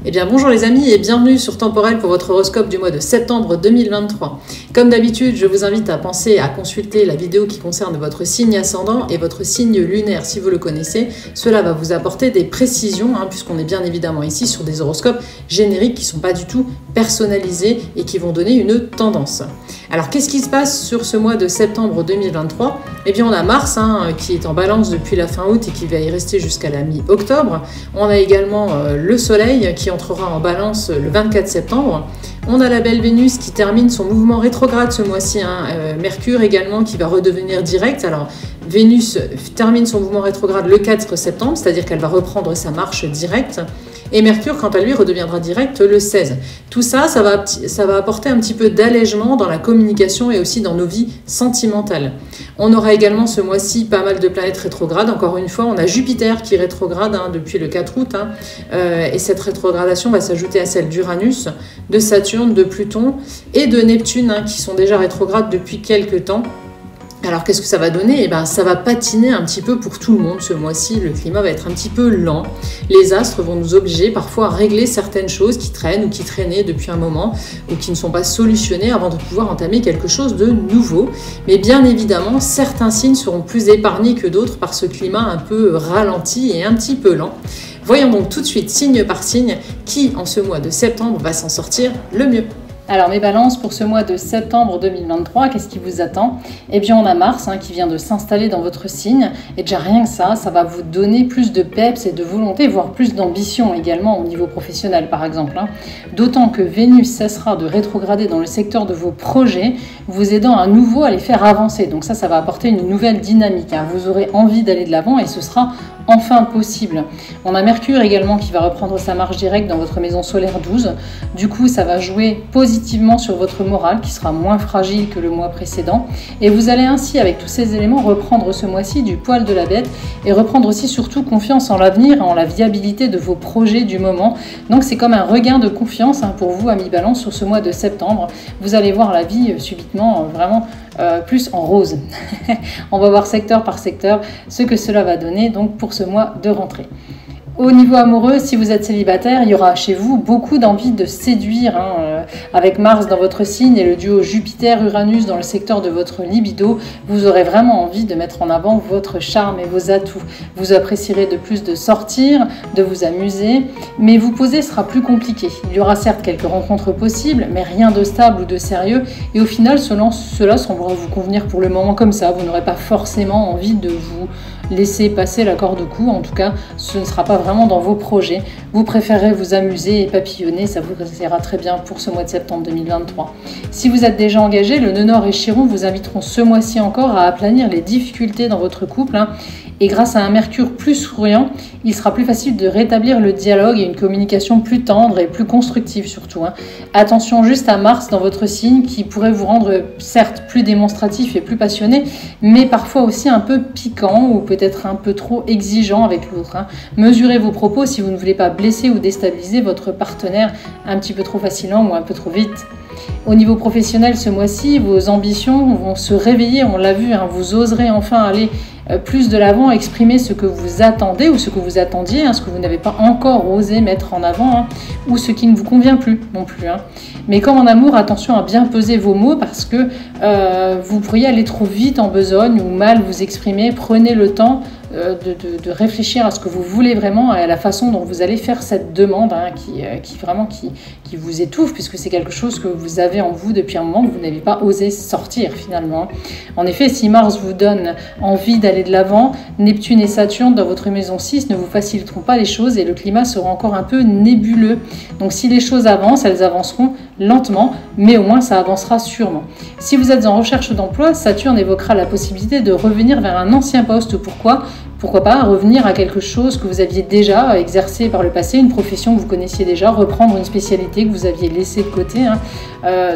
Eh bien bonjour les amis et bienvenue sur Temporel pour votre horoscope du mois de septembre 2023. Comme d'habitude, je vous invite à penser à consulter la vidéo qui concerne votre signe ascendant et votre signe lunaire si vous le connaissez. Cela va vous apporter des précisions puisqu'on est bien évidemment ici sur des horoscopes génériques qui ne sont pas du tout personnalisés et qui vont donner une tendance. Alors qu'est-ce qui se passe sur ce mois de septembre 2023? Eh bien on a Mars qui est en balance depuis la fin août et qui va y rester jusqu'à la mi-octobre. On a également le Soleil qui entrera en balance le 24 septembre. On a la belle Vénus qui termine son mouvement rétrograde ce mois-ci. Mercure également qui va redevenir direct. Alors Vénus termine son mouvement rétrograde le 4 septembre, c'est-à-dire qu'elle va reprendre sa marche directe. Et Mercure, quant à lui, redeviendra direct le 16. Tout ça, ça va apporter un petit peu d'allègement dans la communication et aussi dans nos vies sentimentales. On aura également ce mois-ci pas mal de planètes rétrogrades. Encore une fois, on a Jupiter qui rétrograde depuis le 4 août. Et cette rétrogradation va s'ajouter à celle d'Uranus, de Saturne, de Pluton et de Neptune qui sont déjà rétrogrades depuis quelques temps. Alors qu'est-ce que ça va donner? Eh bien, ça va patiner un petit peu pour tout le monde ce mois-ci. Le climat va être un petit peu lent. Les astres vont nous obliger parfois à régler certaines choses qui traînent ou qui traînaient depuis un moment ou qui ne sont pas solutionnées avant de pouvoir entamer quelque chose de nouveau. Mais bien évidemment, certains signes seront plus épargnés que d'autres par ce climat un peu ralenti et un petit peu lent. Voyons donc tout de suite, signe par signe, qui en ce mois de septembre va s'en sortir le mieux. Alors mes balances pour ce mois de septembre 2023, qu'est-ce qui vous attend? Eh bien on a Mars qui vient de s'installer dans votre signe et déjà rien que ça va vous donner plus de peps et de volonté, voire plus d'ambition également au niveau professionnel par exemple. D'autant que Vénus cessera de rétrograder dans le secteur de vos projets, vous aidant à nouveau à les faire avancer. Donc ça va apporter une nouvelle dynamique. Vous aurez envie d'aller de l'avant et ce sera enfin possible. On a Mercure également qui va reprendre sa marche directe dans votre maison solaire 12. Du coup, ça va jouer positivement sur votre morale qui sera moins fragile que le mois précédent. Et vous allez ainsi, avec tous ces éléments, reprendre ce mois-ci du poil de la bête et reprendre aussi surtout confiance en l'avenir et en la viabilité de vos projets du moment. Donc c'est comme un regain de confiance pour vous, amis Balance, sur ce mois de septembre. Vous allez voir la vie subitement vraiment plus en rose. On va voir secteur par secteur ce que cela va donner donc pour ce mois de rentrée. Au niveau amoureux, si vous êtes célibataire, il y aura chez vous beaucoup d'envie de séduire. Avec Mars dans votre signe et le duo Jupiter-Uranus dans le secteur de votre libido, vous aurez vraiment envie de mettre en avant votre charme et vos atouts. Vous apprécierez de plus de sortir, de vous amuser, mais vous poser sera plus compliqué. Il y aura certes quelques rencontres possibles, mais rien de stable ou de sérieux. Et au final, cela semblera vous convenir pour le moment comme ça. Vous n'aurez pas forcément envie de vous laisser passer la corde au cou. En tout cas, ce ne sera pas vraiment dans vos projets. Vous préférez vous amuser et papillonner, ça vous ira très bien pour ce mois de septembre 2023. Si vous êtes déjà engagé, le nœud nord et Chiron vous inviteront ce mois-ci encore à aplanir les difficultés dans votre couple. Et grâce à un Mercure plus souriant, il sera plus facile de rétablir le dialogue et une communication plus tendre et plus constructive surtout. Attention juste à Mars dans votre signe qui pourrait vous rendre certes plus démonstratif et plus passionné, mais parfois aussi un peu piquant ou peut-être un peu trop exigeant avec l'autre. Mesurez vos propos si vous ne voulez pas blesser ou déstabiliser votre partenaire un petit peu trop facilement ou un peu trop vite. Au niveau professionnel, ce mois-ci, vos ambitions vont se réveiller, on l'a vu, vous oserez enfin aller plus de l'avant, exprimer ce que vous attendez ou ce que vous attendiez, ce que vous n'avez pas encore osé mettre en avant, ou ce qui ne vous convient plus non plus. Mais comme en amour, attention à bien peser vos mots parce que vous pourriez aller trop vite en besogne ou mal vous exprimer. Prenez le temps de réfléchir à ce que vous voulez vraiment et à la façon dont vous allez faire cette demande qui vous étouffe puisque c'est quelque chose que vous avez en vous depuis un moment que vous n'avez pas osé sortir finalement. En effet, si Mars vous donne envie d'aller de l'avant, Neptune et Saturne dans votre maison 6 ne vous faciliteront pas les choses et le climat sera encore un peu nébuleux. Donc si les choses avancent, elles avanceront lentement, mais au moins ça avancera sûrement. Si vous êtes en recherche d'emploi, Saturne évoquera la possibilité de revenir vers un ancien poste. Pourquoi pas revenir à quelque chose que vous aviez déjà exercé par le passé, une profession que vous connaissiez déjà, reprendre une spécialité que vous aviez laissée de côté.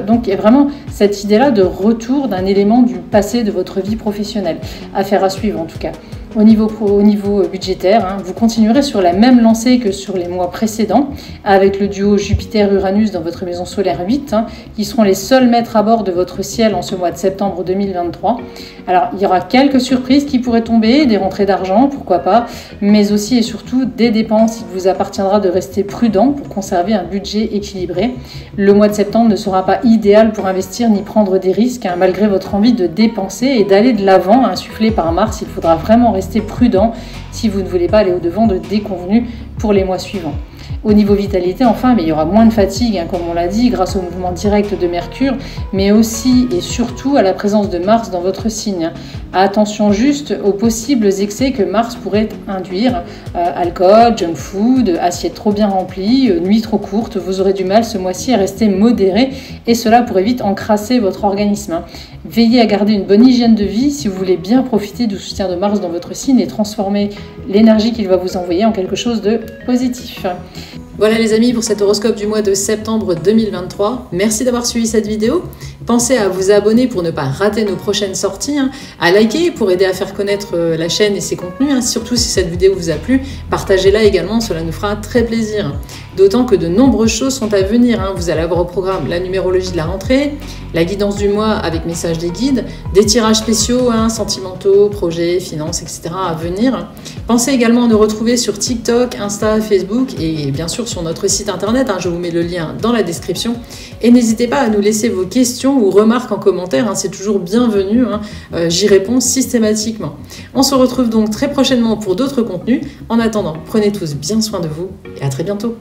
Donc il y a vraiment cette idée-là de retour d'un élément du passé de votre vie professionnelle. Affaire à suivre en tout cas. Au niveau budgétaire, hein, vous continuerez sur la même lancée que sur les mois précédents, avec le duo Jupiter-Uranus dans votre maison solaire 8, hein, qui seront les seuls maîtres à bord de votre ciel en ce mois de septembre 2023. Alors, il y aura quelques surprises qui pourraient tomber, des rentrées d'argent, pourquoi pas, mais aussi et surtout des dépenses. Il vous appartiendra de rester prudent pour conserver un budget équilibré. Le mois de septembre ne sera pas idéal pour investir ni prendre des risques, hein, malgré votre envie de dépenser et d'aller de l'avant, insufflé par Mars. Il faudra vraiment rester prudent si vous ne voulez pas aller au-devant de déconvenus pour les mois suivants. Au niveau vitalité, enfin, mais il y aura moins de fatigue, hein, comme on l'a dit, grâce au mouvement direct de Mercure, mais aussi et surtout à la présence de Mars dans votre signe. Attention juste aux possibles excès que Mars pourrait induire. Alcool, junk food, assiette trop bien remplie, nuit trop courte. Vous aurez du mal ce mois-ci à rester modéré et cela pourrait vite encrasser votre organisme, hein. Veillez à garder une bonne hygiène de vie si vous voulez bien profiter du soutien de Mars dans votre signe et transformer l'énergie qu'il va vous envoyer en quelque chose de positif. Voilà les amis pour cet horoscope du mois de septembre 2023. Merci d'avoir suivi cette vidéo. Pensez à vous abonner pour ne pas rater nos prochaines sorties, hein, à liker pour aider à faire connaître la chaîne et ses contenus, hein, surtout si cette vidéo vous a plu. Partagez-la également, cela nous fera très plaisir. D'autant que de nombreuses choses sont à venir, hein. Vous allez avoir au programme la numérologie de la rentrée, la guidance du mois avec message des guides, des tirages spéciaux, hein, sentimentaux, projets, finances, etc. à venir. Pensez également à nous retrouver sur TikTok, Insta, Facebook et bien sûr sur notre site internet, hein, je vous mets le lien dans la description. Et n'hésitez pas à nous laisser vos questions ou remarques en commentaire, hein, c'est toujours bienvenu, hein, j'y réponds systématiquement. On se retrouve donc très prochainement pour d'autres contenus. En attendant, prenez tous bien soin de vous et à très bientôt.